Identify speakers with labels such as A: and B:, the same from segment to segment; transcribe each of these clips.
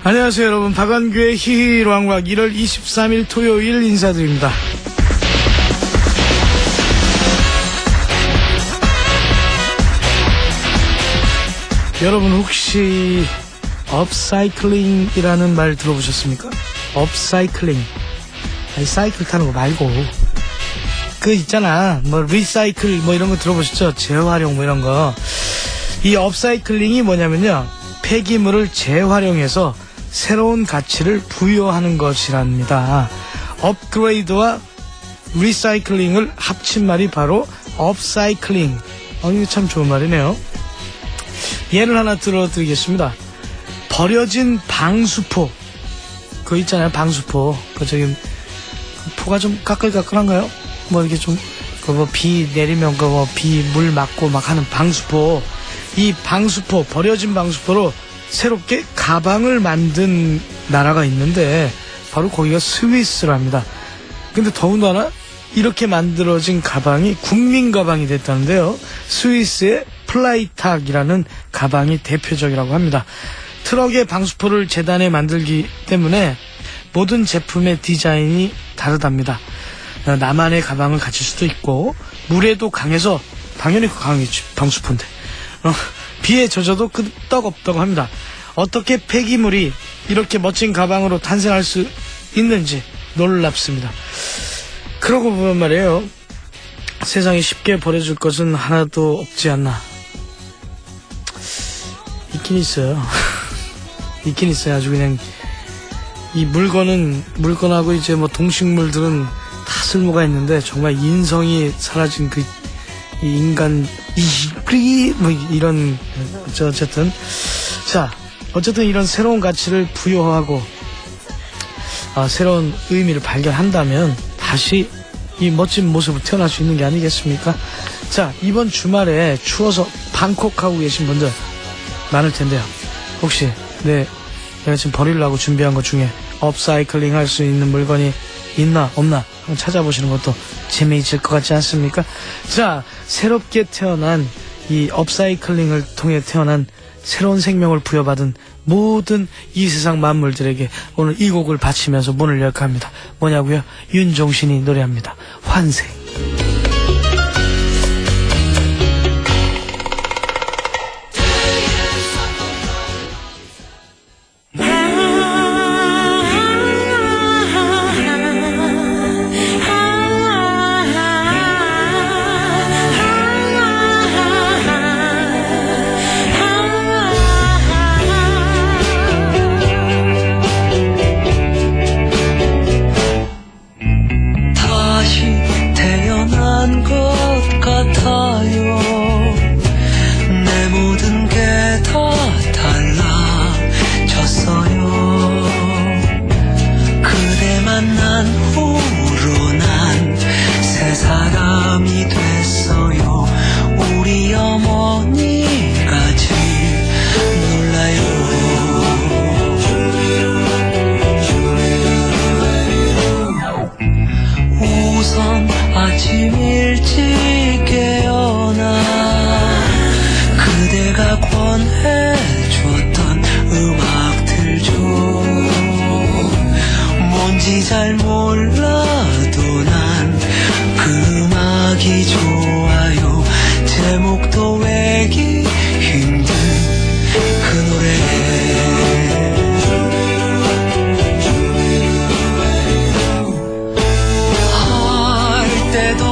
A: 안녕하세요 여러분, 박완규의 히히로왕락 1월 23일 토요일 인사드립니다. 여러분 혹시 업사이클링이라는 말 들어보셨습니까? 업사이클링, 아니 사이클 타는 거 말고 그 있잖아, 뭐 리사이클 뭐 이런 거 들어보셨죠? 재활용 뭐 이런 거. 이 업사이클링이 뭐냐면요, 폐기물을 재활용해서 새로운 가치를 부여하는 것이랍니다. 업그레이드와 리사이클링을 합친 말이 바로 업사이클링. 이거 참 좋은 말이네요. 예를 하나 들어드리겠습니다. 버려진 방수포, 그거 있잖아요, 방수포. 그 저기 포가 좀 까끌까끌한가요? 뭐 이렇게 좀 그 뭐 비 내리면 그 뭐 비 물 맞고 막 하는 방수포. 이 방수포, 버려진 방수포로 새롭게 가방을 만든 나라가 있는데 바로 거기가 스위스랍니다. 근데 더군다나 이렇게 만들어진 가방이 국민 가방이 됐다는데요. 스위스의 플라이탁이라는 가방이 대표적이라고 합니다. 트럭의 방수포를 재단해 만들기 때문에 모든 제품의 디자인이 다르답니다. 나만의 가방을 가질 수도 있고, 물에도 강해서 당연히 강하겠지, 방수포인데. 비에 젖어도 끄떡없다고 합니다. 어떻게 폐기물이 이렇게 멋진 가방으로 탄생할 수 있는지 놀랍습니다. 그러고 보면 말이에요, 세상에 쉽게 버려질 것은 하나도 없지 않나. 있긴 있어요. 있긴 있어요. 아주 그냥 이 물건하고 이제 뭐 동식물들은 다 쓸모가 있는데, 정말 인성이 사라진 그 이 인간 뭐 이런, 어쨌든 이런 새로운 가치를 부여하고 새로운 의미를 발견한다면 다시 이 멋진 모습으로 태어날 수 있는 게 아니겠습니까? 자, 이번 주말에 추워서 방콕 하고 계신 분들 많을 텐데요. 혹시 내가 지금 버리려고 준비한 것 중에 업사이클링 할 수 있는 물건이 있나 없나 한번 찾아보시는 것도 재미있을 것 같지 않습니까? 자, 새롭게 태어난 이 업사이클링을 통해 태어난 새로운 생명을 부여받은 모든 이 세상 만물들에게 오늘 이 곡을 바치면서 문을 열까 합니다. 뭐냐고요? 윤종신이 노래합니다. 환생.
B: 내 모든 게 다 달라졌어요. 그대 만난 후로 난 새 사람이 됐어요. 우리 어머니까지 놀라요. 우선 아침 일찍 깨어나 그대가 권해줬던 음악들 좀 뭔지 잘 몰라도 난 그 음악이 좋아요. 제목도 외기 힘든 그 노래. 할 때도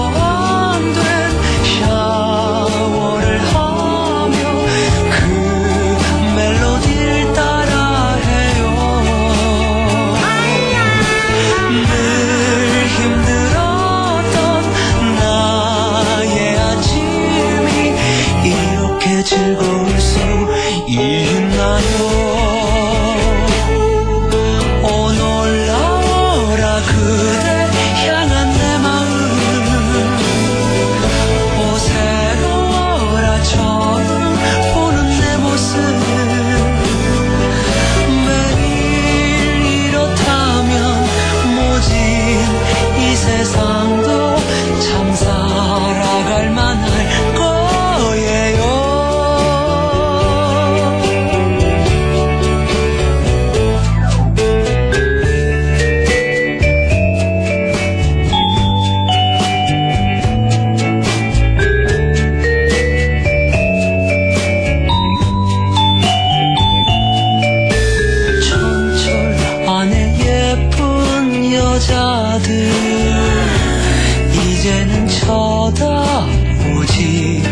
B: 쳐다보지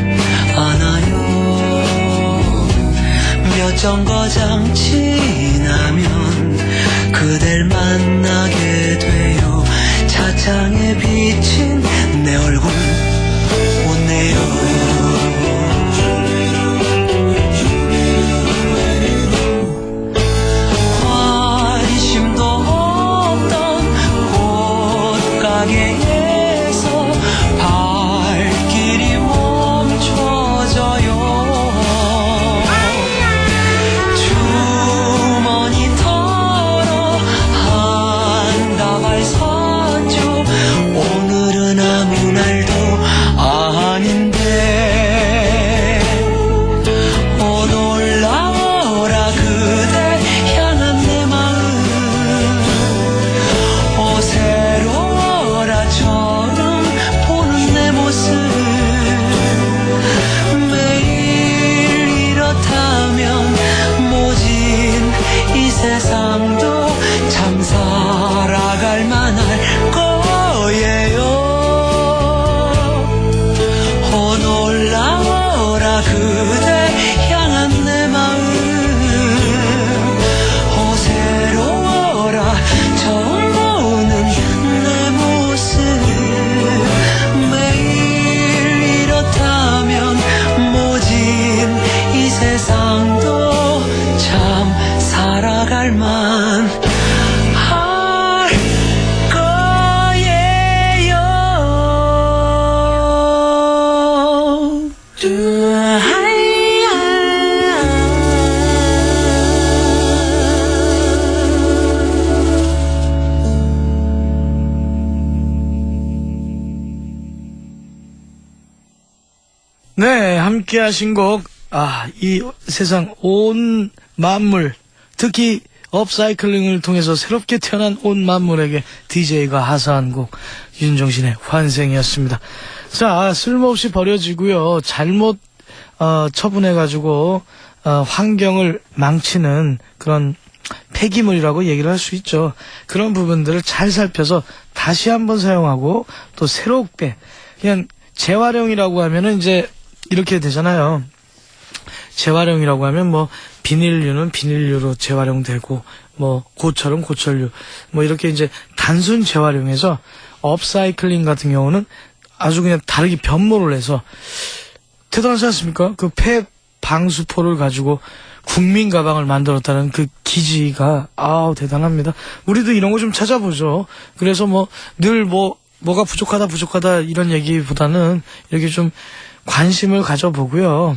B: 않아요. 몇 정거장 지나면 그댈 만나게 돼요. 차창에 비친 내 얼굴 웃네요. 관심도 없던 꽃가게에서 발길이 멈춰져요. 주머니 털어 한 다발 샀죠. 오늘은 아무 날도 아닌데 놀라워라 그대 향한 내 마음. 새로워라 처음 보는 내 모습. 매일 이렇다면 모진 이 세상도 참 살아갈 만할 거예요. 놀라워라 그대 향한 내 마음. 새로워라 처음 보는 내 모습. 매일 이렇다면 모진 이 세상도 참 살아갈 만할 거예요.
A: 네, 함께 하신 곡, 이 세상 온 만물, 특히 업사이클링을 통해서 새롭게 태어난 온 만물에게 DJ가 하사한 곡, 윤종신의 환생이었습니다. 자, 쓸모없이 버려지고요. 잘못, 처분해가지고, 환경을 망치는 그런 폐기물이라고 얘기를 할 수 있죠. 그런 부분들을 잘 살펴서 다시 한번 사용하고 또 새롭게, 그냥 재활용이라고 하면은 이제 이렇게 되잖아요. 재활용이라고 하면 뭐 비닐류는 비닐류로 재활용되고 뭐 고철은 고철류 뭐 이렇게 이제 단순 재활용해서 업사이클링 같은 경우는 아주 그냥 다르게 변모를 해서 대단하지 않습니까? 그 폐 방수포를 가지고 국민 가방을 만들었다는 그 기지가 대단합니다. 우리도 이런 거 좀 찾아보죠. 그래서 뭐 늘 뭐가 부족하다 이런 얘기보다는 이렇게 좀 관심을 가져보고요.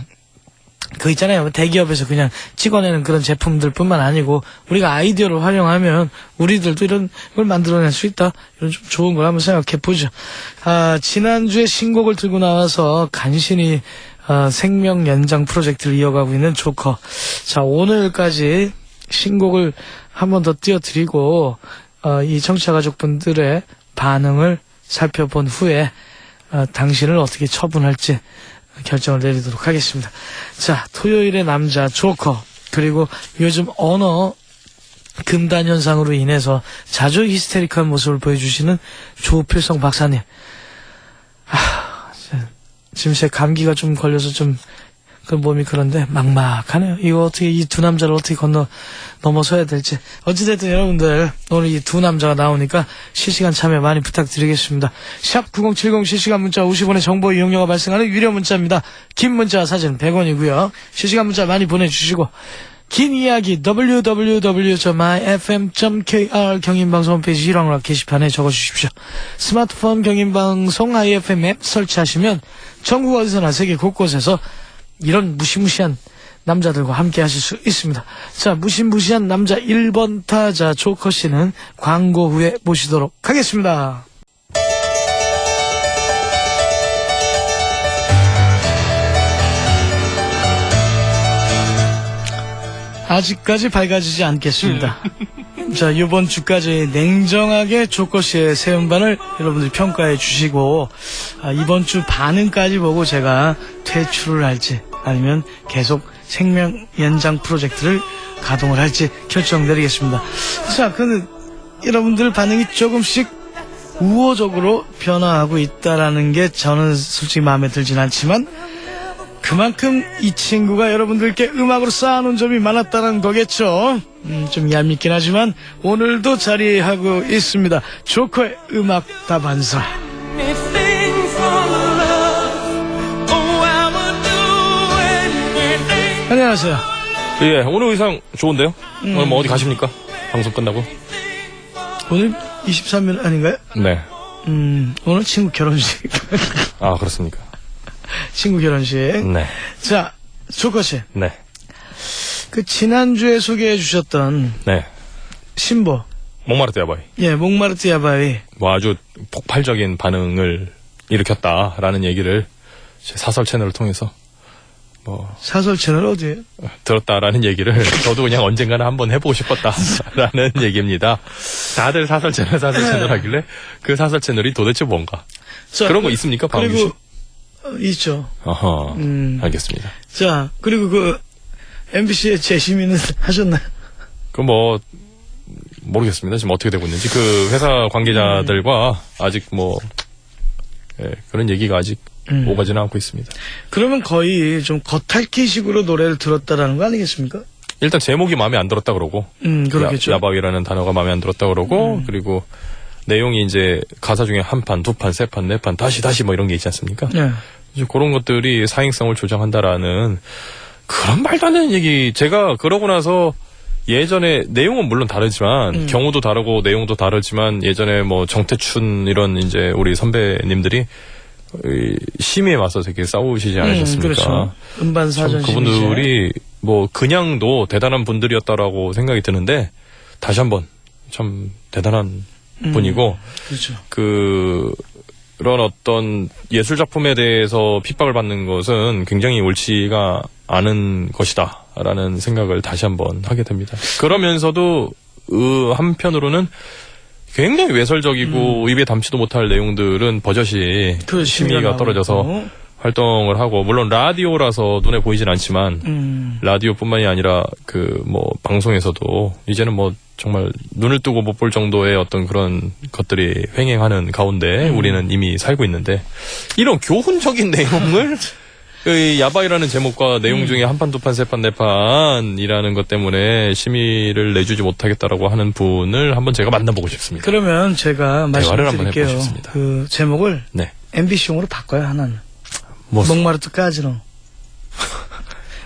A: 그 있잖아요. 대기업에서 그냥 찍어내는 그런 제품들 뿐만 아니고 우리가 아이디어를 활용하면 우리들도 이런 걸 만들어낼 수 있다. 이런 좀 좋은 걸 한번 생각해 보죠. 지난주에 신곡을 들고 나와서 간신히 생명 연장 프로젝트를 이어가고 있는 조커. 자, 오늘까지 신곡을 한 번 더 띄워드리고 이 청취자 가족분들의 반응을 살펴본 후에 당신을 어떻게 처분할지 결정을 내리도록 하겠습니다. 자, 토요일의 남자 조커, 그리고 요즘 언어 금단 현상으로 인해서 자주 히스테릭한 모습을 보여주시는 조필성 박사님. 지금 제 감기가 좀 걸려서 좀 그 몸이 그런데 막막하네요. 이거 어떻게 이 두 남자를 어떻게 넘어서야 될지. 어찌됐든 여러분들 오늘 이 두 남자가 나오니까 실시간 참여 많이 부탁드리겠습니다. 샵 9070 실시간 문자 50원의 정보 이용료가 발생하는 유료 문자입니다. 긴 문자 사진 100원이고요. 실시간 문자 많이 보내주시고 긴 이야기 www.myfm.kr 경인방송 홈페이지 일왕락 게시판에 적어주십시오. 스마트폰 경인방송 IFM 앱 설치하시면 전국 어디서나 세계 곳곳에서 이런 무시무시한 남자들과 함께 하실 수 있습니다. 자, 무시무시한 남자 1번 타자 조커 씨는 광고 후에 모시도록 하겠습니다. 아직까지 밝아지지 않겠습니다. 자, 이번 주까지 냉정하게 조커 씨의 새 음반을 여러분들이 평가해 주시고 이번 주 반응까지 보고 제가 퇴출을 할지 아니면 계속 생명 연장 프로젝트를 가동을 할지 결정 내리겠습니다. 자, 여러분들 반응이 조금씩 우호적으로 변화하고 있다라는 게 저는 솔직히 마음에 들진 않지만 그만큼 이 친구가 여러분들께 음악으로 쌓아놓은 점이 많았다는 거겠죠. 좀 얄밉긴 하지만 오늘도 자리하고 있습니다. 조커의 음악 다반사.
B: Anything for love. Oh, I would do anything.
A: 안녕하세요.
C: 예, 오늘 의상 좋은데요? 오늘 뭐 어디 가십니까? 방송 끝나고?
A: 오늘 23일 아닌가요?
C: 네.
A: 오늘 친구 결혼식.
C: 아, 그렇습니까?
A: 친구 결혼식.
C: 네.
A: 자, 조커씨.
C: 네.
A: 그 지난주에 소개해 주셨던
C: 네.
A: 신보.
C: 목마르트 야바이.
A: 예, 몽마르트 야바이.
C: 뭐 아주 폭발적인 반응을 일으켰다라는 얘기를 제 사설 채널을 통해서 뭐
A: 사설 채널 어디에요?
C: 들었다라는 얘기를 저도 그냥 언젠가는 한번 해보고 싶었다라는 얘기입니다. 다들 사설 채널 하길래 그 사설 채널이 도대체 뭔가?
A: 자,
C: 그런 거 있습니까? 방금 씨?
A: 그리고 있죠.
C: 어허. 알겠습니다.
A: 자, 그리고 그 MBC의 재심의는 하셨나요?
C: 그 뭐 모르겠습니다. 지금 어떻게 되고 있는지 그 회사 관계자들과 아직 뭐 그런 얘기가 아직 오가지는 않고 있습니다.
A: 그러면 거의 좀 겉핥기식으로 노래를 들었다라는 거 아니겠습니까?
C: 일단 제목이 마음에 안 들었다 그러고
A: 그렇겠죠.
C: 야바위라는 단어가 마음에 안 들었다 그러고 그리고 내용이 이제 가사 중에 한 판, 두 판, 세 판, 네 판, 다시 뭐 이런 게 있지 않습니까?
A: 네.
C: 이제 그런 것들이 사행성을 조장한다라는 그런 말도 안 되는 얘기. 제가 그러고 나서 예전에 내용은 물론 다르지만 경우도 다르고 내용도 다르지만 예전에 뭐 정태춘 이런 이제 우리 선배님들이 심의에 맞서서 이렇게 싸우시지 않으셨습니까?
A: 그렇죠. 음반사전
C: 그분들이 뭐 그냥도 대단한 분들이었다라고 생각이 드는데 다시 한번 참 대단한 분이고
A: 그렇죠.
C: 그런 어떤 예술 작품에 대해서 핍박을 받는 것은 굉장히 옳지가 않은 것이다라는 생각을 다시 한번 하게 됩니다. 그러면서도 한편으로는 굉장히 외설적이고 입에 담지도 못할 내용들은 버젓이 심의가 떨어져서 활동을 하고 물론 라디오라서 눈에 보이진 않지만 라디오뿐만이 아니라 그 뭐 방송에서도 이제는 뭐 정말 눈을 뜨고 못 볼 정도의 어떤 그런 것들이 횡행하는 가운데 우리는 이미 살고 있는데 이런 교훈적인 내용을 그 야바이라는 제목과 내용 중에 한 판, 두 판, 세 판, 네 판이라는 것 때문에 심의를 내주지 못하겠다라고 하는 분을 한번 제가 만나보고 싶습니다.
A: 그러면 제가
C: 대화를 한번
A: 말씀드릴게요.
C: 해보고 싶습니다.
A: 그 제목을
C: 네.
A: MBC용으로 바꿔요 하나는.
C: 뭐
A: 몽마르트 카지노.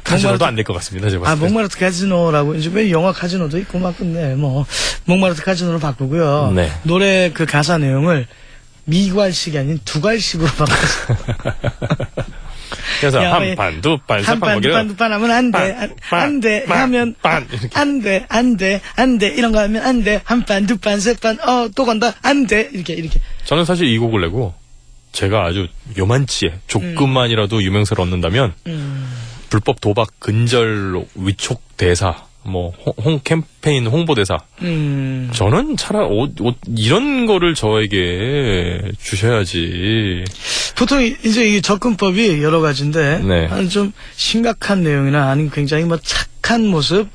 C: 카지노도 안 될 것 같습니다. 제가 봤을 때.
A: 몽마르트 카지노라고 이제 왜 영화 카지노도 있고 막 근데 뭐 몽마르트 카지노로 바꾸고요.
C: 네.
A: 노래 그 가사 내용을 미괄식이 아닌 두괄식으로 바꿨어요.
C: 그래서
A: 야,
C: 한 판, 두 판, 세
A: 한
C: 판,
A: 판, 두 판, 두 판 하면 안 돼. 안 돼. 하면 안 돼. 안 돼. 이런 거 하면 안 돼. 한 판, 두 판, 세 판, 또 간다. 안 돼. 이렇게.
C: 저는 사실 이 곡을 내고 제가 아주 요만치에 조금만이라도 유명세를 얻는다면 불법 도박 근절 위촉 대사 뭐 캠페인 홍보대사 저는 차라리 이런 거를 저에게 주셔야지.
A: 보통 이제 이 접근법이 여러 가지인데
C: 네.
A: 좀 심각한 내용이나 아니면 굉장히 뭐 착한 모습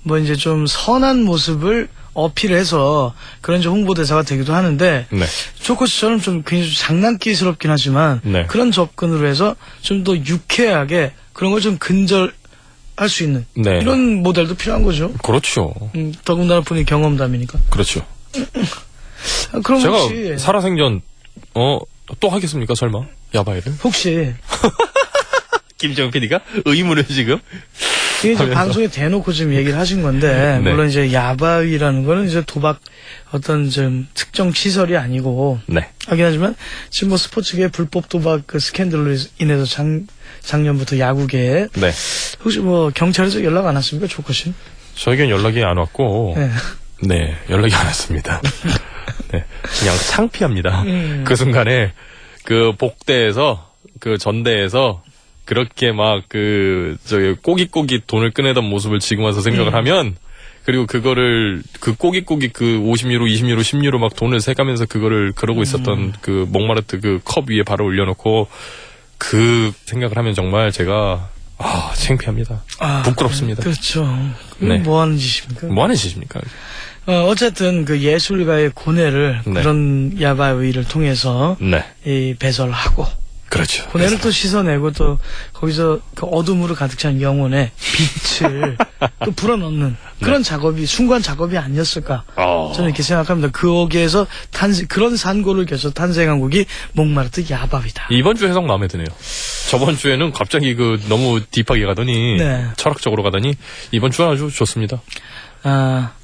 A: 뭐 이제 좀 선한 모습을 어필해서 그런 좀 홍보대사가 되기도 하는데
C: 네.
A: 조커씨처럼 좀 굉장히 장난기스럽긴 하지만
C: 네.
A: 그런 접근으로 해서 좀 더 유쾌하게 그런 걸 좀 근절할 수 있는
C: 네.
A: 이런 모델도 필요한 거죠.
C: 그렇죠.
A: 더군다나 본인 경험담이니까.
C: 그렇죠.
A: 그럼
C: 제가
A: 혹시
C: 살아생전 또 하겠습니까 설마 야바이를?
A: 혹시
C: 김정은 PD가 의문을 지금
A: 이게 이제
C: 하면서.
A: 방송에 대놓고 지금 얘기를 하신 건데
C: 네.
A: 물론 이제 야바위라는 거는 이제 도박 어떤 좀 특정 시설이 아니고
C: 네.
A: 하긴 하지만 지금 뭐 스포츠계 불법 도박 그 스캔들로 인해서 작년부터 야구계에
C: 네.
A: 혹시 뭐 경찰에서 연락 안 왔습니까, 조커 씨?
C: 저에겐 연락이 안 왔고
A: 네.
C: 네, 연락이 안 왔습니다. 네, 그냥 창피합니다. 그 순간에 그 복대에서 그 전대에서 그렇게 막 저기 꼬깃꼬깃 돈을 꺼내던 모습을 지금 와서 생각을 하면 그리고 그거를 그 꼬깃꼬깃 그 50유로, 20유로, 10유로 막 돈을 세가면서 그거를 그러고 있었던 그 몽마르트 그 컵 위에 바로 올려놓고 그 생각을 하면 정말 제가 창피합니다. 부끄럽습니다.
A: 그렇죠.
C: 네.
A: 뭐 하는 짓입니까?
C: 뭐 하는 짓입니까?
A: 어쨌든 그 예술가의 고뇌를
C: 네.
A: 그런 야바위를 통해서
C: 네.
A: 이 배설하고
C: 그렇죠.
A: 고뇌를 또 씻어내고 또 거기서 그 어둠으로 가득 찬 영혼의 빛을 또 불어넣는 그런 작업이 순간 작업이 아니었을까 저는 이렇게 생각합니다. 거기에서 그런 산고를 껴서 탄생한 곡이 몽마르트 야바위다.
C: 이번 주 해석 마음에 드네요. 저번 주에는 갑자기 그 너무 딥하게 가더니
A: 네.
C: 철학적으로 가더니 이번 주는 아주 좋습니다.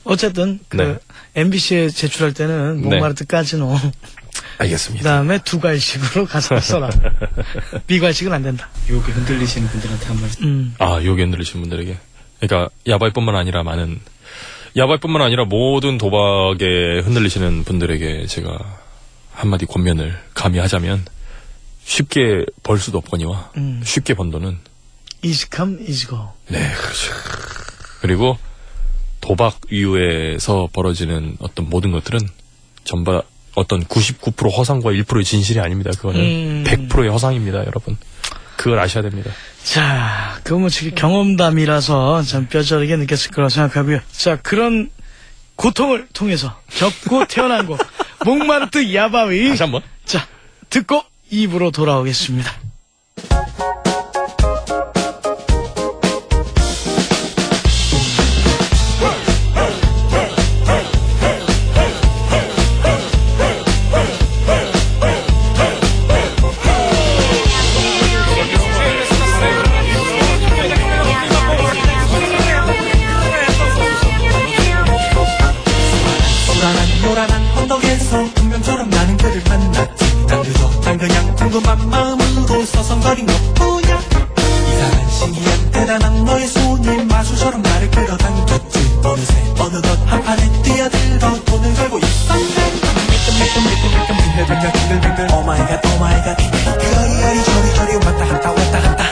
A: 어쨌든 그
C: 네.
A: MBC에 제출할 때는
C: 네.
A: 몽마르트 까지노
C: 알겠습니다.
A: 그다음에 두 갈식으로 가서 써라. 비갈식은 안 된다.
D: 유혹에 흔들리시는 분들한테 한 말씀.
C: 요게 흔들리신 분들에게. 그러니까 야바이뿐만 아니라 야바이뿐만 아니라 모든 도박에 흔들리시는 분들에게 제가 한마디 권면을 감히 하자면 쉽게 벌 수도 없거니와 쉽게 번 돈은
A: easy come easy go.
C: 네, 그렇죠. 그리고 도박 이후에서 벌어지는 어떤 모든 것들은 전부 어떤 99% 허상과 1%의 진실이 아닙니다. 그거는 100%의 허상입니다, 여러분. 그걸 아셔야 됩니다.
A: 자, 그거 뭐 지금 경험담이라서 참 뼈저리게 느꼈을 거라고 생각하고요. 자, 그런 고통을 통해서 겪고 태어난 곡 몽마르트 야바위.
C: 다시 한번.
A: 자, 듣고 입으로 돌아오겠습니다.
B: 불안한 요란한 언덕에서 운명처럼 나는 그를 만났지. 난 그저 난 그냥 궁금한 마음으로 서성거린 것뿐이야. 이상한 신기한 대단한 너의 손이 마술처럼 나를 끌어당겼지. 어느새 어느덧 한판에 뛰어들어 돈을 걸고 있었네. 미끈미끈미끈미끈 빙글빙글 빙글빙글 Oh my god oh my god 이리저리 저리저리 왔다 갔다 왔다 갔다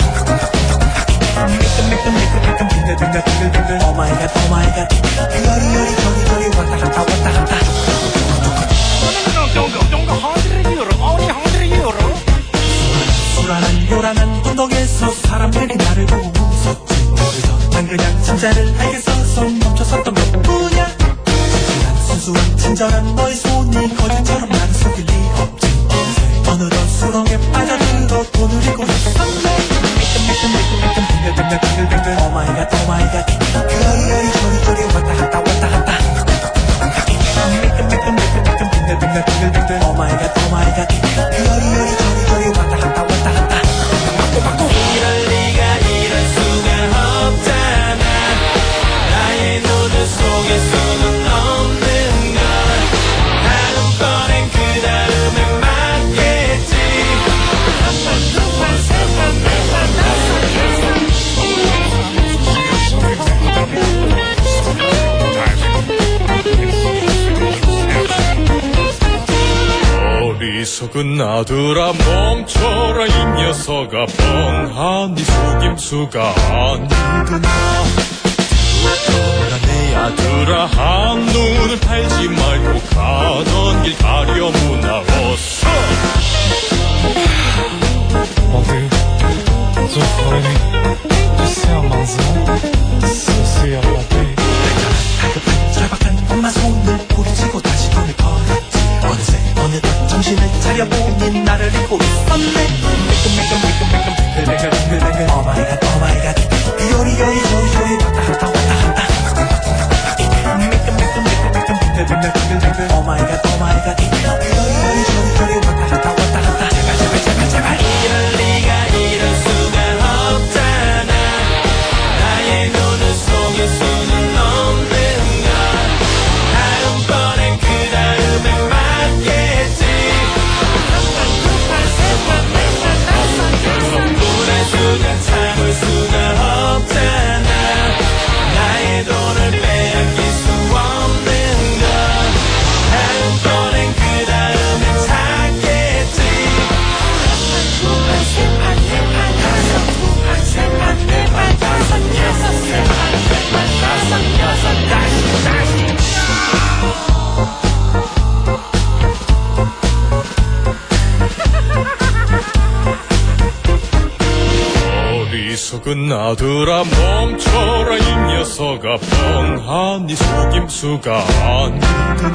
B: 미끈미끈미끈미끈 빙글빙글 빙글빙글 Oh my god oh my god 이리저리 저리저리 왔다 갔다 왔다 갔다 불안한 요란한 언덕에서 사람들이 나를 보고 웃었지. 그래서 난 그냥 진짜를 알겠어서 멈춰섰던 것뿐이야. 진실한 순수한 친절한 너의 손이 거짓처럼 나를 속일 리 없지. 어느새 어느덧 수렁에 빠져들어 돈을 잃고 있었네. 미끈미끈미끈미끈 빙글빙글 빙글빙글 Oh my god oh my god 이리저리 저리저리 왔다 갔다 왔다 갔다 미끈미끈미끈미끈 빙글빙글 빙글빙글 Oh my god oh my god 이리저리 저리저리 왔다 갔다 왔다 갔다 이럴 리가 이럴 수가 없잖아 나의 눈을 속일 수는 없는 걸 다음번엔 그 다음에 맞겠지 한 번, 두 번, 세 번, 네 번, 다섯 번 어리석은 아들아 멈춰라 이 녀석아 뻔한 네 속임수가 아니구나 들어라 내 아들아 한눈을 팔지 말고 가던 길 가려무나 어서
E: André, tu ferais tu sais un manzan, c'est à la paix.
B: 다급한 절박한 엄마 손을 부딪히고 다시 돈을 걸었지 어느새 어느덧 정신을 차려보니 나를 잊고 있었네 미끈미끈미끈미끈 빙글빙글 빙글빙글 Oh my god oh my god 요리요리 저리저리 왔다 갔다 왔다 갔다 미끈미끈미끈미끈 빙글빙글 빙글빙글 Oh my god oh my god 요리요리 저리저리 왔다 갔다 왔다 갔다 제발 제발 제발 제발 이럴 리가
C: 어리석은 아들아 멈춰라 이 녀석아 뻔한 네 속임수가 아니구나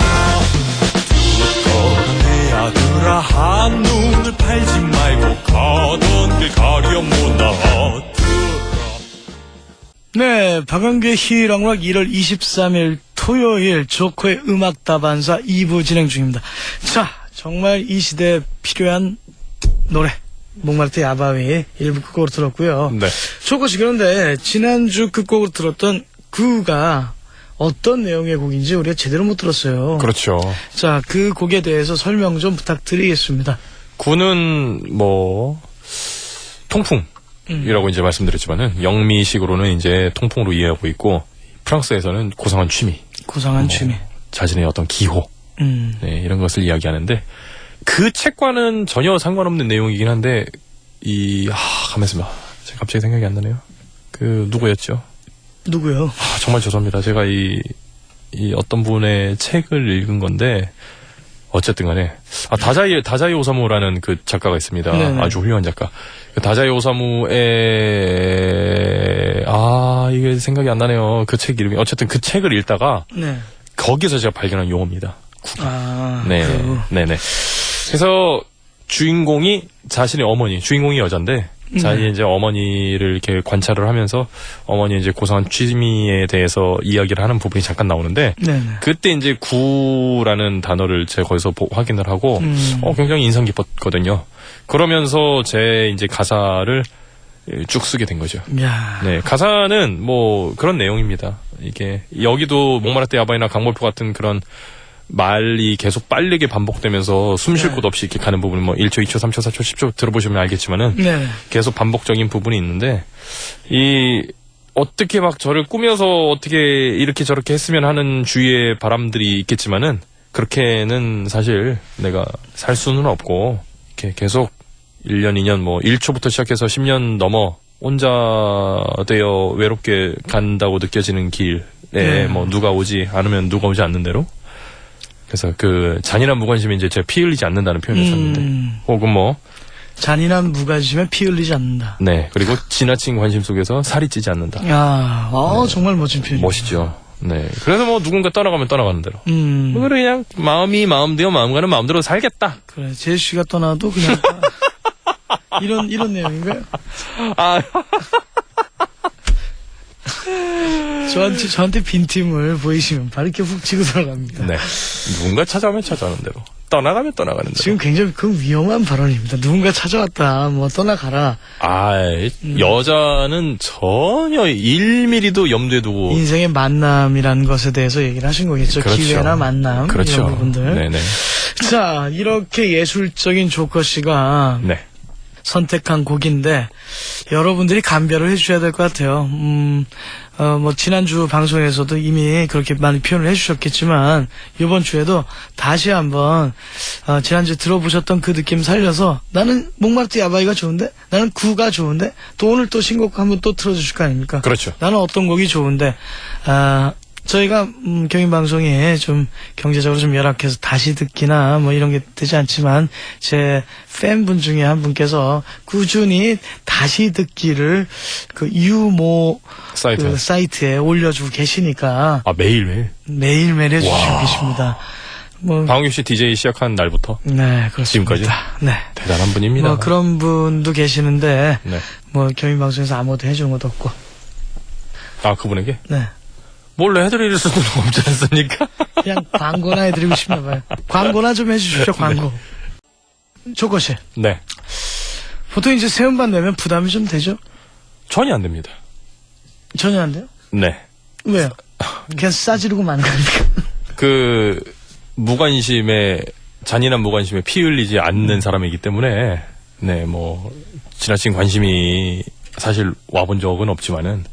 C: 듣거라 내 아들아 한눈을 팔지 말고 가던 길 가려못 나왔더라.
A: 네, 박완규의 희랑락 1월 23일 토요일 조커의 음악 다반사 2부 진행 중입니다. 자, 정말 이 시대에 필요한 노래 목마르트 야바위 1부 끝곡으로 들었고요.
C: 네.
A: 조커씨, 그런데 지난주 끝곡으로 들었던 그가 어떤 내용의 곡인지 우리가 제대로 못 들었어요.
C: 그렇죠.
A: 자, 그 곡에 대해서 설명 좀 부탁드리겠습니다.
C: 구는 뭐 통풍이라고 이제 말씀드렸지만은 영미식으로는 이제 통풍으로 이해하고 있고 프랑스에서는 고상한 취미,
A: 고상한 취미,
C: 자신의 어떤 기호, 네, 이런 것을 이야기하는데 그 책과는 전혀 상관없는 내용이긴 한데 가만 있어봐. 제가 갑자기 생각이 안 나네요. 그 누구였죠?
A: 누구요?
C: 정말 죄송합니다. 제가 이 어떤 분의 책을 읽은 건데 어쨌든 간에 다자이 오사무라는 그 작가가 있습니다.
A: 네네.
C: 아주 훌륭한 작가. 그 다자이 오사무의 이게 생각이 안 나네요. 그 책 이름이 어쨌든 그 책을 읽다가
A: 네.
C: 거기서 제가 발견한 용어입니다. 네,
A: 그리고.
C: 네네. 그래서 주인공이 자신의 어머니, 주인공이 여잔데 자기 이제 어머니를 이렇게 관찰을 하면서 어머니 이제 고상한 취미에 대해서 이야기를 하는 부분이 잠깐 나오는데
A: 네네.
C: 그때 이제 구라는 단어를 제가 거기서 확인을 하고 굉장히 인상 깊었거든요. 그러면서 제 이제 가사를 쭉 쓰게 된 거죠.
A: 야.
C: 네, 가사는 뭐 그런 내용입니다. 이게 여기도 목마르트 야바이나 강몰포 같은 그런 말이 계속 빠르게 반복되면서 숨 쉴 곳 없이 이렇게 가는 부분, 뭐 1초, 2초, 3초, 4초, 10초 들어보시면 알겠지만은
A: 네.
C: 계속 반복적인 부분이 있는데 어떻게 막 저를 꾸며서 어떻게 이렇게 저렇게 했으면 하는 주위의 바람들이 있겠지만은 그렇게는 사실 내가 살 수는 없고 이렇게 계속 1년, 2년, 뭐 1초부터 시작해서 10년 넘어 혼자 되어 외롭게 간다고 느껴지는 길에 뭐 누가 오지 않으면 누가 오지 않는 대로. 그래서 그 잔인한 무관심이 이제 제가 피 흘리지 않는다는 표현을 썼는데 혹은 뭐
A: 잔인한 무관심에 피 흘리지 않는다.
C: 네, 그리고 지나친 관심 속에서 살이 찌지 않는다.
A: 야, 정말 멋진 표현.
C: 멋있죠. 네, 그래서 뭐 누군가 떠나가면 떠나가는 대로. 그래 그냥 마음이 마음대로 마음가는 마음대로 살겠다.
A: 그래, 제시가 떠나도 그냥 이런 내용인가요? 저한테 빈틈을 보이시면 바로 이렇게 훅 치고 들어갑니다.
C: 네, 누군가 찾아오면 찾아오는 대로, 떠나가면 떠나가는 대로.
A: 지금 굉장히 그 위험한 발언입니다. 누군가 찾아왔다, 뭐 떠나가라.
C: 여자는 전혀 1mm도 염두에 두고.
A: 인생의 만남이라는 것에 대해서 얘기를 하신 거겠죠.
C: 그렇죠.
A: 기회나 만남,
C: 그렇죠.
A: 이런 부분들.
C: 네네.
A: 자, 이렇게 예술적인 조커 씨가
C: 네.
A: 선택한 곡인데 여러분들이 감별을 해주셔야 될 것 같아요. 뭐 지난주 방송에서도 이미 그렇게 많이 표현을 해주셨겠지만 이번 주에도 다시 한번 지난주에 들어보셨던 그 느낌 살려서 나는 목마르트 야바이가 좋은데, 나는 구가 좋은데, 또 오늘 또 신곡 한번 또 틀어주실 거 아닙니까?
C: 그렇죠.
A: 나는 어떤 곡이 좋은데, 저희가 경인방송이 좀 경제적으로 좀 열악해서 다시 듣기나 뭐 이런 게 되지 않지만 제 팬분 중에 한 분께서 꾸준히 다시 듣기를 그 유모 사이트에 올려주고 계시니까 매일매일 해주시고 계십니다. 뭐
C: 방학규 씨 DJ 시작한 날부터
A: 네, 그렇습니다.
C: 지금까지
A: 네,
C: 대단한 분입니다.
A: 뭐 그런 분도 계시는데
C: 네.
A: 뭐 경인방송에서 아무것도 해주는 것도 없고.
C: 그분에게?
A: 네.
C: 뭘로 해드릴 수는 없지 않습니까?
A: 그냥 광고나 해드리고 싶나 봐요. 광고나 좀 해주십시오, 광고. 조커씨.
C: 네.
A: 보통 이제 새 음반 내면 부담이 좀 되죠?
C: 전혀 안 됩니다.
A: 전혀 안 돼요?
C: 네.
A: 왜요? 그냥 싸지르고 마는 거니까.
C: 그 잔인한 무관심에 피 흘리지 않는 사람이기 때문에 네, 뭐 지나친 관심이 사실 와본 적은 없지만은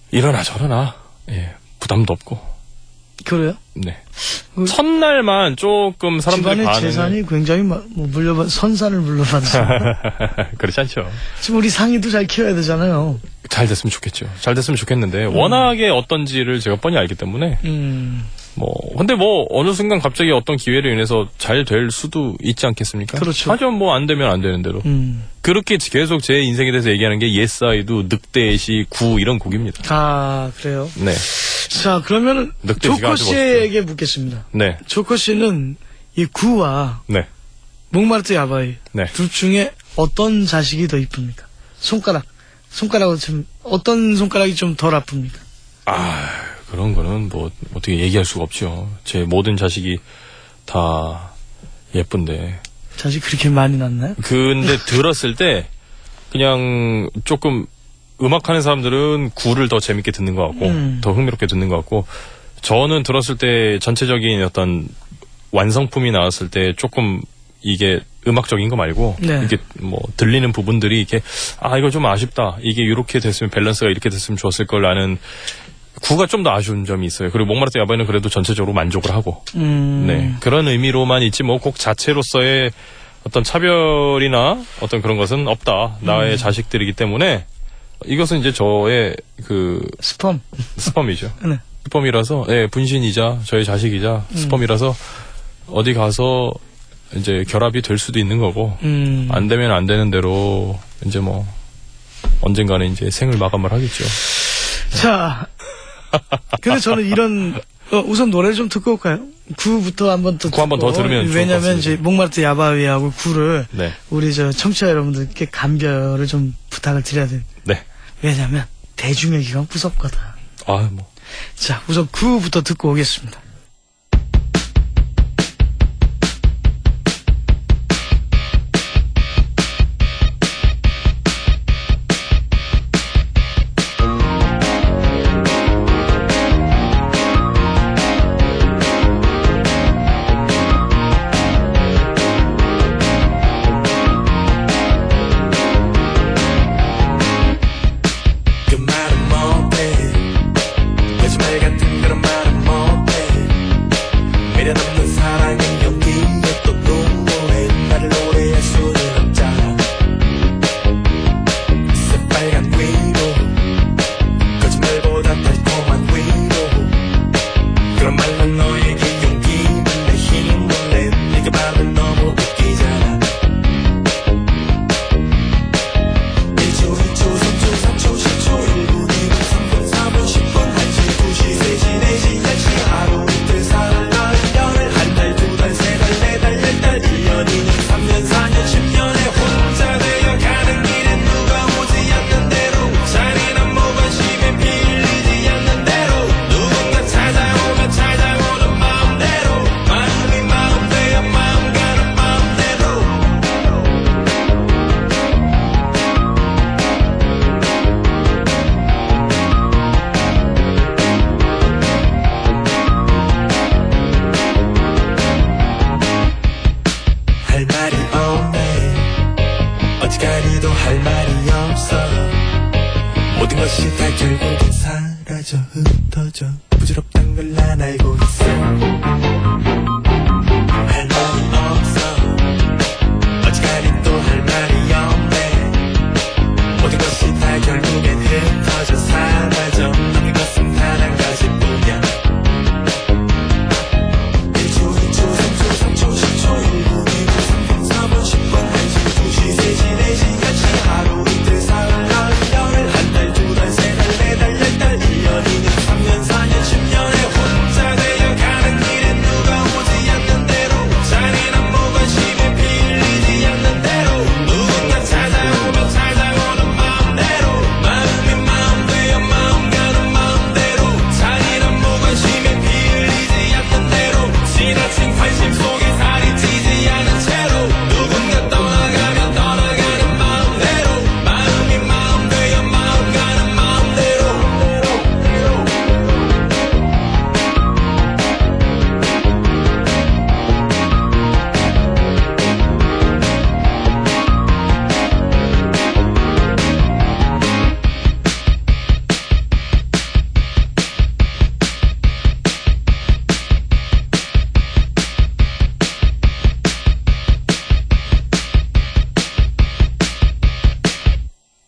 C: 이러나 저러나 부담도 없고.
A: 그래요?
C: 네. 첫날만 조금 사람들이
A: 집안의 재산이 굉장히 선산을 물러받습니다.
C: 그렇지 않죠.
A: 지금 우리 상이도 잘 키워야 되잖아요.
C: 잘 됐으면 좋겠죠. 잘 됐으면 좋겠는데 워낙에 어떤지를 제가 뻔히 알기 때문에 근데 어느 순간 갑자기 어떤 기회로 인해서 잘 될 수도 있지 않겠습니까?
A: 그렇죠.
C: 하지만 안 되면 안 되는 대로. 그렇게 계속 제 인생에 대해서 얘기하는 게 예스아이도 늑대시 구 이런 곡입니다.
A: 아, 그래요?
C: 네.
A: 자, 그러면
C: 늑대 씨가
A: 조커
C: 아주
A: 씨에게 묻겠습니다.
C: 네.
A: 조커 씨는 이 구와
C: 네.
A: 목마르트 야바이
C: 네.
A: 둘 중에 어떤 자식이 더 이쁩니까? 손가락으로 좀 어떤 손가락이 좀 덜 아픕니까?
C: 그런 거는 어떻게 얘기할 수가 없죠. 제 모든 자식이 다 예쁜데.
A: 자식 그렇게 많이 낳나요?
C: 근데 들었을 때 그냥 조금 음악하는 사람들은 구를 더 재밌게 듣는 것 같고 더 흥미롭게 듣는 것 같고 저는 들었을 때 전체적인 어떤 완성품이 나왔을 때 조금 이게 음악적인 거 말고
A: 네.
C: 이게 들리는 부분들이 이게 이거 좀 아쉽다. 이게 이렇게 됐으면 밸런스가 이렇게 됐으면 좋았을 걸라는 구가 좀 더 아쉬운 점이 있어요. 그리고 목마르트 야바이는 그래도 전체적으로 만족을 하고 네 그런 의미로만 있지 곡 자체로서의 어떤 차별이나 어떤 그런 것은 없다. 나의 자식들이기 때문에 이것은 이제 저의 스펌이죠.
A: 네.
C: 스펌이라서 분신이자 저의 자식이자 스펌이라서 어디 가서 이제 결합이 될 수도 있는 거고 안 되면 안 되는 대로 이제 언젠가는 이제 생을 마감을 하겠죠.
A: 자, 근데 저는 이런 우선 노래를 좀 듣고 올까요? 구부터 한번 더
C: 구 한번 더 들으면 좋을 것
A: 왜냐면
C: 같습니다.
A: 이제 목마르트 야바위하고 구를
C: 네.
A: 우리 청취자 여러분들께 감별을 좀 부탁을 드려야 돼요.
C: 네.
A: 왜냐면 대중에게가 무섭거든. 자, 우선 구부터 듣고 오겠습니다.
B: 그 말은 뭐해 거짓말 같은 그런 말은 뭐해 미련 없는 사랑은 연기에 또 눈물에 나를 오래할 수는 없잖아 새빨간 위로 거짓말보다 달콤한 위로 그런 말로 너에게 용기는 내 힘을 내 네가 말은 너무 웃기잖아 1초 2초 3초 4초 10초 1분 2분 3분 4분 10분 1시 2시 3시 4시 10시 하루 이틀 사흘 나흘 열흘 한 달 두 달 세 달 네 달 열 달 1년 2년 3년 4년 10년에 혼자 되어 가는 길에 누가 오지 않는 대로 잔인한 무관심에 빌리지 않는 대로 누군가 찾아오면 찾아오는 마음대로 마음이 마음 되어 마음 가는 마음대로 할 말이 없네 어지간히도 할 말이 없어 모든 것이 다 결국엔 사라져 흩어져 부질없단 걸 난 알고 있어 할 말이 없어 어지간히 또 할 말이 없네 모든 것이 다 결국엔 흩어져 사라져 남는 것은 단 한 가지뿐이야 1초 2초 3초 4초 10초 1분 2분 3분 4분 10분 1시 2시 3시 4시 10시 하루 이틀 사흘 나흘 열흘 한 달 두 달 세 달 네 달 열 달 1년 2년 3년 4년 10년에 혼자 되어 가는 길에 누가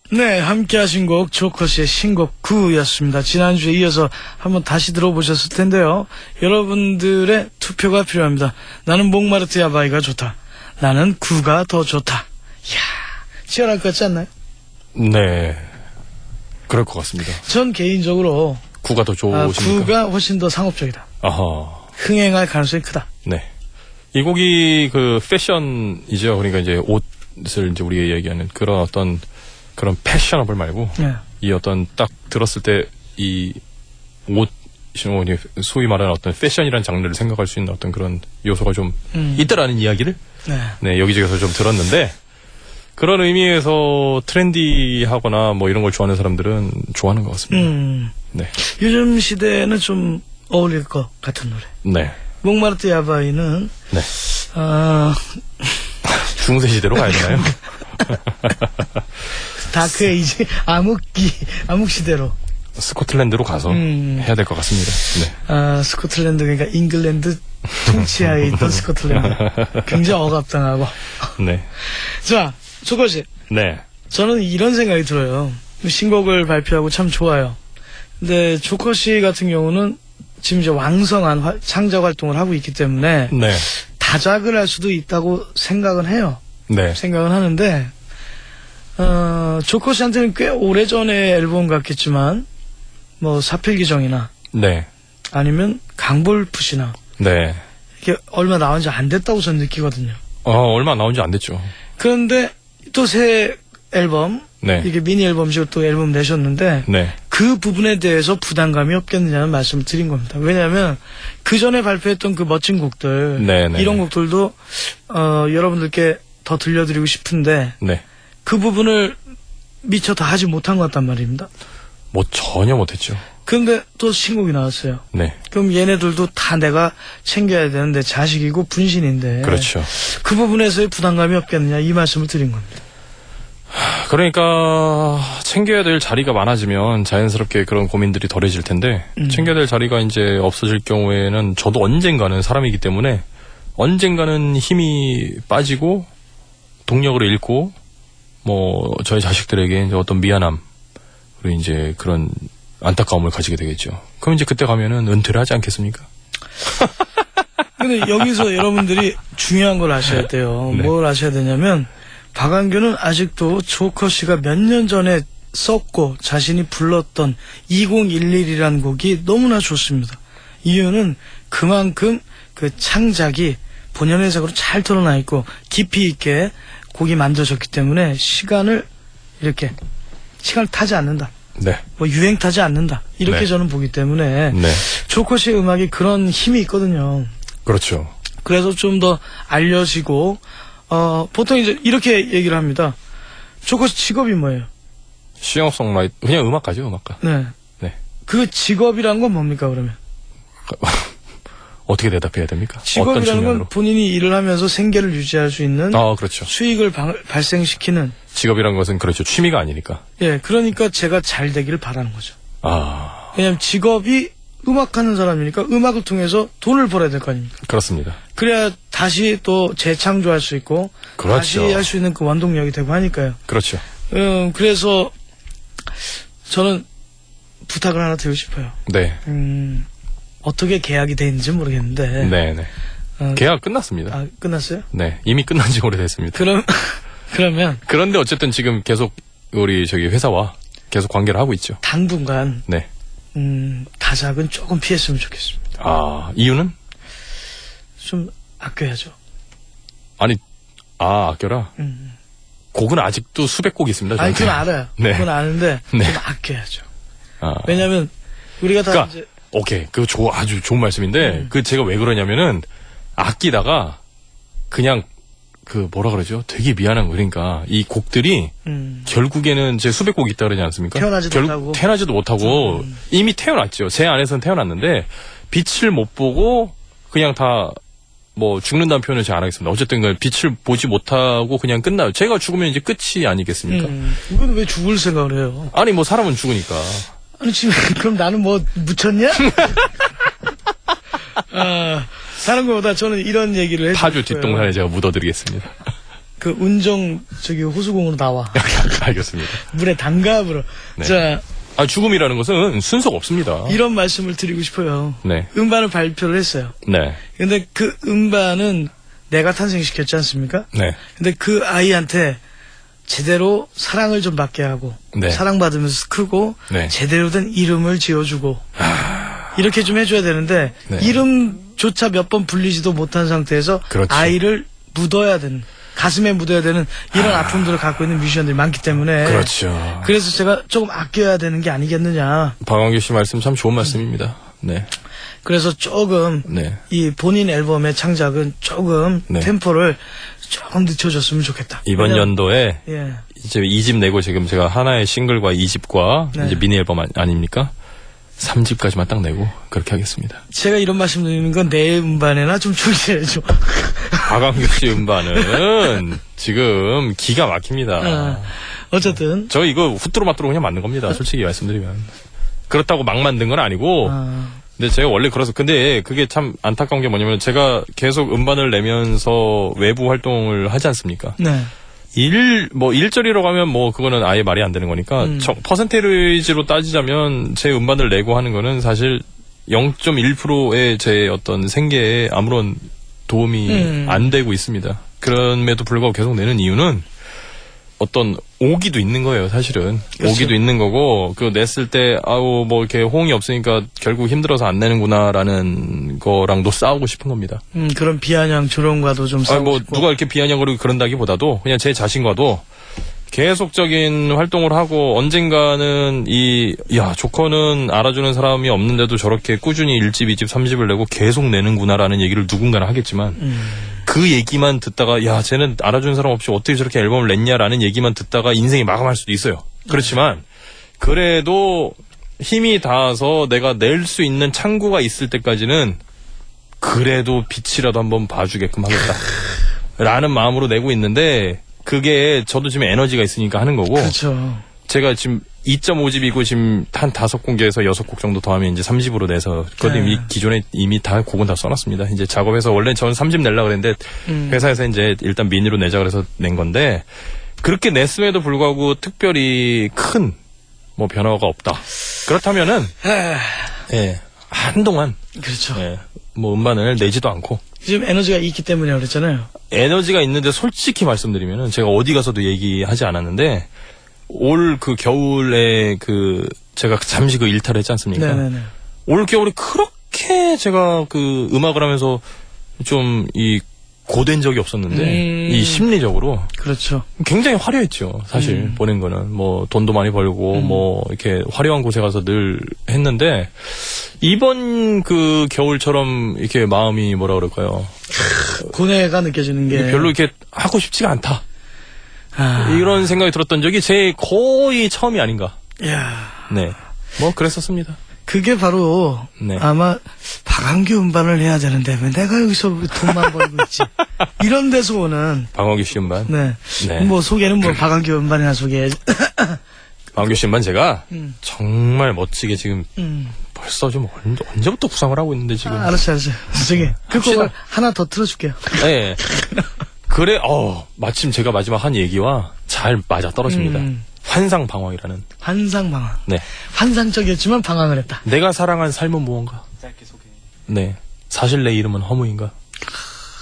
A: 네, 함께 하신 곡 조커씨의 신곡 9였습니다. 지난주에 이어서 한번 다시 들어보셨을 텐데요. 여러분들의 투표가 필요합니다. 나는 몽마르트 야바이가 좋다. 나는 9가 더 좋다. 이야, 치열할 것 같지 않나요?
C: 네. 그럴 것 같습니다.
A: 전 개인적으로
C: 9가 더 좋으십니까?
A: 9가 훨씬 더 상업적이다.
C: 아하.
A: 흥행할 가능성이 크다.
C: 네. 이 곡이 그 패션이죠. 그러니까 이제 옷을 이제 우리가 얘기하는 그런 어떤 그런 패셔너블 말고
A: 네.
C: 이 어떤 딱 들었을 때 이 옷, 소위 말하는 어떤 패션이라는 장르를 생각할 수 있는 어떤 그런 요소가 좀 있다라는 이야기를
A: 네.
C: 네, 여기저기서 좀 들었는데 그런 의미에서 트렌디하거나 뭐 이런 걸 좋아하는 사람들은 좋아하는 것 같습니다. 네.
A: 요즘 시대에는 좀 어울릴 것 같은 노래.
C: 네.
A: 몽마르트 야바이는
C: 네. 중세 시대로 가야 되나요?
A: 다크 에이지 암흑 시대로.
C: 스코틀랜드로 가서 해야 될 것 같습니다. 네.
A: 스코틀랜드, 그러니까 잉글랜드 통치하에 있던 스코틀랜드. 굉장히 억압당하고.
C: 네.
A: 자, 조커씨.
C: 네.
A: 저는 이런 생각이 들어요. 신곡을 발표하고 참 좋아요. 근데 조커씨 같은 경우는 지금 이제 왕성한 창작 활동을 하고 있기 때문에
C: 네.
A: 다작을 할 수도 있다고 생각은 해요.
C: 네.
A: 생각은 하는데, 조커씨한테는 꽤 오래전에 앨범 같겠지만, 뭐, 사필기정이나,
C: 네.
A: 아니면 강볼풋이나,
C: 네.
A: 이게 얼마 나온 지 안 됐다고 저는 느끼거든요.
C: 얼마 나온 지 안 됐죠.
A: 그런데 또 새 앨범,
C: 네.
A: 이게 미니 앨범식으로 또 앨범 내셨는데,
C: 네.
A: 그 부분에 대해서 부담감이 없겠느냐는 말씀을 드린 겁니다. 왜냐하면 그 전에 발표했던 그 멋진 곡들,
C: 네네.
A: 이런 곡들도 여러분들께 더 들려드리고 싶은데
C: 네.
A: 그 부분을 미처 다 하지 못한 것 같단 말입니다.
C: 뭐 전혀 못했죠.
A: 그런데 또 신곡이 나왔어요.
C: 네.
A: 그럼 얘네들도 다 내가 챙겨야 되는 내 자식이고 분신인데,
C: 그렇죠.
A: 그 부분에서의 부담감이 없겠느냐 이 말씀을 드린 겁니다.
C: 그러니까 챙겨야 될 자리가 많아지면 자연스럽게 그런 고민들이 덜해질 텐데 챙겨야 될 자리가 이제 없어질 경우에는 저도 언젠가는 사람이기 때문에 언젠가는 힘이 빠지고 동력을 잃고 뭐 저희 자식들에게 이제 어떤 미안함 그리고 이제 그런 안타까움을 가지게 되겠죠. 그럼 이제 그때 가면은 은퇴를 하지 않겠습니까?
A: 근데 여기서 여러분들이 중요한 걸 아셔야 돼요.
C: 네.
A: 뭘 아셔야 되냐면 박완규는 아직도 조커 씨가 몇 년 전에 썼고 자신이 불렀던 2011이라는 곡이 너무나 좋습니다. 이유는 그만큼 그 창작이 본연의 색으로 잘 드러나 있고 깊이 있게 곡이 만들어졌기 때문에 시간을 타지 않는다.
C: 네.
A: 뭐 유행 타지 않는다. 이렇게
C: 네.
A: 저는 보기 때문에
C: 네.
A: 조커 씨의 음악이 그런 힘이 있거든요.
C: 그렇죠.
A: 그래서 좀 더 알려지고 보통 이제 이렇게 얘기를 합니다. 조커 씨 직업이 뭐예요?
C: 싱어송라이터 그냥 음악가죠, 음악가.
A: 네.
C: 네.
A: 그 직업이란 건 뭡니까 그러면?
C: 어떻게 대답해야 됩니까? 어떤
A: 직업이라는
C: 측면으로?
A: 건 본인이 일을 하면서 생계를 유지할 수 있는
C: 그렇죠.
A: 수익을 발생시키는.
C: 직업이란 것은 그렇죠. 취미가 아니니까.
A: 예, 그러니까 제가 잘 되기를 바라는 거죠.
C: 아,
A: 왜냐하면 직업이 음악하는 사람이니까 음악을 통해서 돈을 벌어야 될 거 아닙니까?
C: 그렇습니다.
A: 그래야 다시 또 재창조할 수 있고
C: 그렇죠.
A: 다시 할 수 있는 그 원동력이 되고 하니까요.
C: 그렇죠.
A: 그래서 저는 부탁을 하나 드리고 싶어요.
C: 네.
A: 어떻게 계약이 돼 있는지 모르겠는데.
C: 네네. 계약 끝났습니다.
A: 끝났어요?
C: 네. 이미 끝난 지 오래됐습니다.
A: 그러면
C: 그런데 어쨌든 지금 계속 우리 회사와 계속 관계를 하고 있죠.
A: 당분간
C: 네.
A: 다작은 조금 피했으면 좋겠습니다.
C: 아, 이유는?
A: 좀 아껴야죠.
C: 아니, 아껴라? 곡은 아직도 수백 곡 있습니다.
A: 아니,
C: 저한테.
A: 그건 알아요.
C: 네.
A: 그건 아는데
C: 네.
A: 좀 아껴야죠.
C: 아.
A: 왜냐면 우리가 다
C: 그러니까,
A: 이제
C: 오케이. 그거 아주 좋은 말씀인데, 제가 왜 그러냐면은, 아끼다가, 그냥, 뭐라 그러죠? 되게 미안한 거. 그러니까, 이 곡들이, 결국에는 제 수백 곡 있다 그러지 않습니까?
A: 태어나지도 못하고.
C: 이미 태어났죠. 제 안에서는 태어났는데, 빛을 못 보고, 그냥 다, 죽는다는 표현을 제가 안 하겠습니다. 어쨌든, 빛을 보지 못하고 그냥 끝나요. 제가 죽으면 이제 끝이 아니겠습니까?
A: 이건 왜 죽을 생각을 해요?
C: 아니, 사람은 죽으니까.
A: 아니, 지금, 그럼 나는 묻혔냐? 다른 것보다 저는 이런 얘기를 해주고
C: 파주
A: 싶어요.
C: 뒷동산에 제가 묻어드리겠습니다.
A: 그 운정 저기 호수공으로 나와.
C: 알겠습니다.
A: 물에 담가으로.
C: 네.
A: 자,
C: 죽음이라는 것은 순서가 없습니다.
A: 이런 말씀을 드리고 싶어요.
C: 네.
A: 음반을 발표를 했어요.
C: 네.
A: 근데 그 음반은 내가 탄생시켰지 않습니까?
C: 네.
A: 근데 그 아이한테 제대로 사랑을 좀 받게 하고
C: 네.
A: 사랑받으면서 크고
C: 네.
A: 제대로 된 이름을 지어주고 이렇게 좀 해줘야 되는데
C: 네.
A: 이름조차 몇 번 불리지도 못한 상태에서
C: 그렇죠.
A: 아이를 묻어야 되는 가슴에 묻어야 되는 이런 아픔들을 갖고 있는 뮤지션들이 많기 때문에
C: 그렇죠.
A: 그래서 제가 조금 아껴야 되는 게 아니겠느냐.
C: 박광규 씨 말씀 참 좋은 말씀입니다. 네.
A: 그래서 조금
C: 네.
A: 이 본인 앨범의 창작은 조금
C: 네.
A: 템포를 조금 늦춰줬으면 좋겠다.
C: 이번
A: 왜냐면-
C: 연도에
A: 예.
C: 이제 2집 내고 지금 제가 하나의 싱글과 2집과
A: 네.
C: 이제 미니 앨범 아닙니까? 3집까지만 딱 내고 그렇게 하겠습니다.
A: 제가 이런 말씀 드리는 건 내 음반에나 좀 출시해줘.
C: 박광규 씨 음반은 지금 기가 막힙니다.
A: 어쨌든.
C: 저 이거 후뚜루마뚜루 그냥 만든 겁니다. 솔직히 말씀드리면. 그렇다고 막 만든 건 아니고 근데 제가 원래 그래서 근데 그게 참 안타까운 게 뭐냐면 제가 계속 음반을 내면서 외부 활동을 하지 않습니까?
A: 네.
C: 일절이라고 하면 뭐 그거는 아예 말이 안 되는 거니까 퍼센테이지로 따지자면 제 음반을 내고 하는 거는 사실 0.1%의 제 어떤 생계에 아무런 도움이 안 되고 있습니다. 그럼에도 불구하고 계속 내는 이유는 어떤 오기도 있는 거예요, 사실은.
A: 그렇죠.
C: 오기도 있는 거고, 냈을 때, 뭐 이렇게 호응이 없으니까 결국 힘들어서 안 내는구나라는 거랑도 싸우고 싶은 겁니다.
A: 그런 비아냥 조롱과도 좀 싸우고
C: 뭐
A: 싶고.
C: 누가 이렇게 비아냥거리고 그런다기보다도 그냥 제 자신과도 계속적인 활동을 하고 언젠가는 조커는 알아주는 사람이 없는데도 저렇게 꾸준히 1집, 2집, 3집을 내고 계속 내는구나라는 얘기를 누군가는 하겠지만 그 얘기만 듣다가 쟤는 알아주는 사람 없이 어떻게 저렇게 앨범을 냈냐라는 얘기만 듣다가 인생이 마감할 수도 있어요. 그렇지만 그래도 힘이 닿아서 내가 낼 수 있는 창구가 있을 때까지는 그래도 빛이라도 한번 봐주게끔 하겠다 라는 마음으로 내고 있는데 그게 저도 지금 에너지가 있으니까 하는 거고
A: 그렇죠.
C: 제가 지금 2.5집이고 지금 한 5곡에서 6곡 정도 더하면 이제 3집으로 내서 그것도 이미 기존에 이미 다 곡은 다 써놨습니다. 이제 작업해서 원래 저는 3집 내려고 그랬는데 회사에서 이제 일단 미니로 내자 그래서 낸 건데 그렇게 냈음에도 불구하고 특별히 큰 뭐 변화가 없다. 그렇다면은 한동안
A: 그렇죠.
C: 뭐 음반을 내지도 않고
A: 지금 에너지가 있기 때문에 그랬잖아요.
C: 에너지가 있는데 솔직히 말씀드리면은 제가 어디 가서도 얘기하지 않았는데 올 그 겨울에 제가 잠시 일탈을 했지 않습니까?
A: 네네네.
C: 올 겨울에 그렇게 제가 음악을 하면서 좀 고된 적이 없었는데 이 심리적으로
A: 그렇죠.
C: 굉장히 화려했죠. 사실 보낸 거는 뭐 돈도 많이 벌고 뭐 이렇게 화려한 곳에 가서 늘 했는데 이번 겨울처럼 이렇게 마음이 뭐라 그럴까요?
A: 고뇌가 느껴지는 게
C: 별로 이렇게 하고 싶지가 않다. 이런 생각이 들었던 적이 제 거의 처음이 아닌가.
A: 야,
C: 네. 뭐 그랬었습니다.
A: 그게 바로
C: 네.
A: 아마 박완규 음반을 해야 되는데 왜 내가 여기서 돈만 벌고 있지? 이런 데서 오는
C: 박광규 씨 음반.
A: 네.
C: 네.
A: 뭐 소개는 뭐 박완규 음반이나 소개.
C: 박광규 씨 음반 제가 정말 멋지게 지금 벌써 좀 언제부터 구상을 하고 있는데 지금.
A: 알았어요. 저기 그
C: 합시다.
A: 곡을 하나 더 틀어줄게요.
C: 네. 그래, 마침 제가 마지막 한 얘기와 잘 맞아 떨어집니다. 환상방황이라는.
A: 환상방황.
C: 네.
A: 환상적이었지만 방황을 했다.
C: 내가 사랑한 삶은 무언가.
D: 짧게 소개.
C: 네. 사실 내 이름은 허무인가.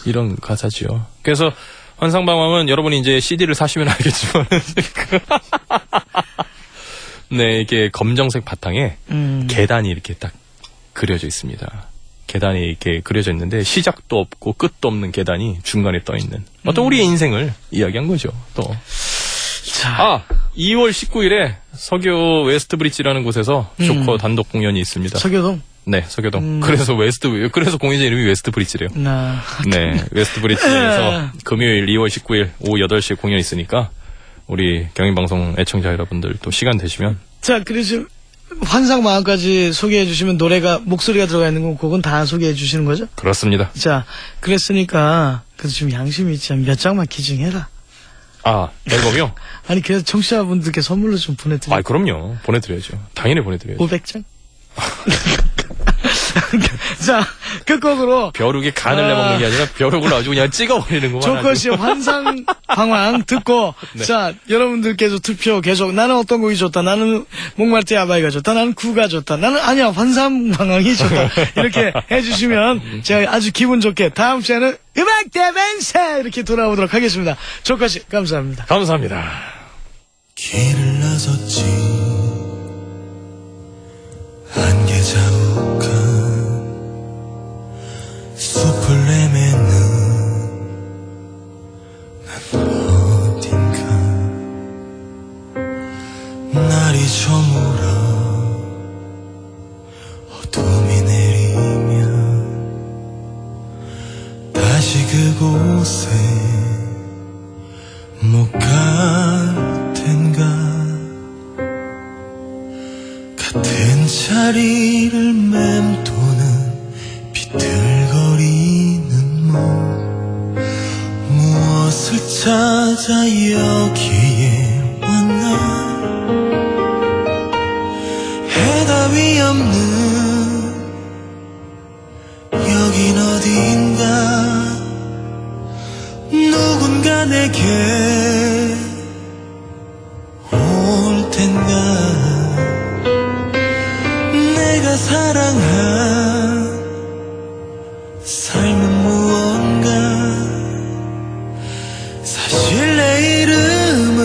C: 이런 가사지요. 그래서 환상방황은 여러분이 이제 CD를 사시면 알겠지만, 네, 이렇게 검정색 바탕에 계단이 이렇게 딱 그려져 있습니다. 계단이 이렇게 그려져 있는데 시작도 없고 끝도 없는 계단이 중간에 떠 있는 어떤 우리의 인생을 이야기한 거죠. 또.
A: 자,
C: 2월 19일에 서교 웨스트브릿지라는 곳에서 조커 단독 공연이 있습니다.
A: 서교동.
C: 네, 서교동. 그래서 공연장 이름이 웨스트브릿지래요.
A: 나.
C: 네, 웨스트브릿지에서 금요일 2월 19일 오후 8시에 공연 있으니까 우리 경인방송 애청자 여러분들 또 시간 되시면
A: 자, 그래서 환상방황까지 소개해 주시면 노래가 목소리가 들어가 있는 곡은 다 소개해 주시는 거죠?
C: 그렇습니다.
A: 자, 그랬으니까 그래서 좀 양심이 있지 않으면 몇 장만 기증해라.
C: 앨범이요?
A: 아니 그래서 청취자분들께 선물로 좀 보내드려.
C: 그럼요. 보내드려야죠. 당연히 보내드려야죠.
A: 500장? 자, 끝곡으로
C: 벼룩에 간을 내먹는 게 아니라 벼룩을 아주 그냥 찍어버리는구만.
A: 조커씨의 환상 방황 듣고
C: 네.
A: 자 여러분들께서 투표 계속 나는 어떤 곡이 좋다, 나는 목말대 아바이가 좋다, 나는 구가 좋다, 나는 아니야 환상 방황이 좋다 이렇게 해주시면 제가 아주 기분 좋게 다음 주에는 음악 대뱅세 이렇게 돌아오도록 하겠습니다. 조커씨 감사합니다.
C: 감사합니다.
B: 길을 나섰지 안개 자욱한 숲을 헤매는 난 어딘가 날이 저물어 어둠이 내리면 다시 그곳에 못 갈 텐가 같은 자리를 맴도는 비틀거리는 몸 무엇을 찾아 여기에 왔나 해답이 없는 여긴 어딘가 누군가 내게 올 텐가 내가 사랑한 삶은 무언가 사실 내 이름은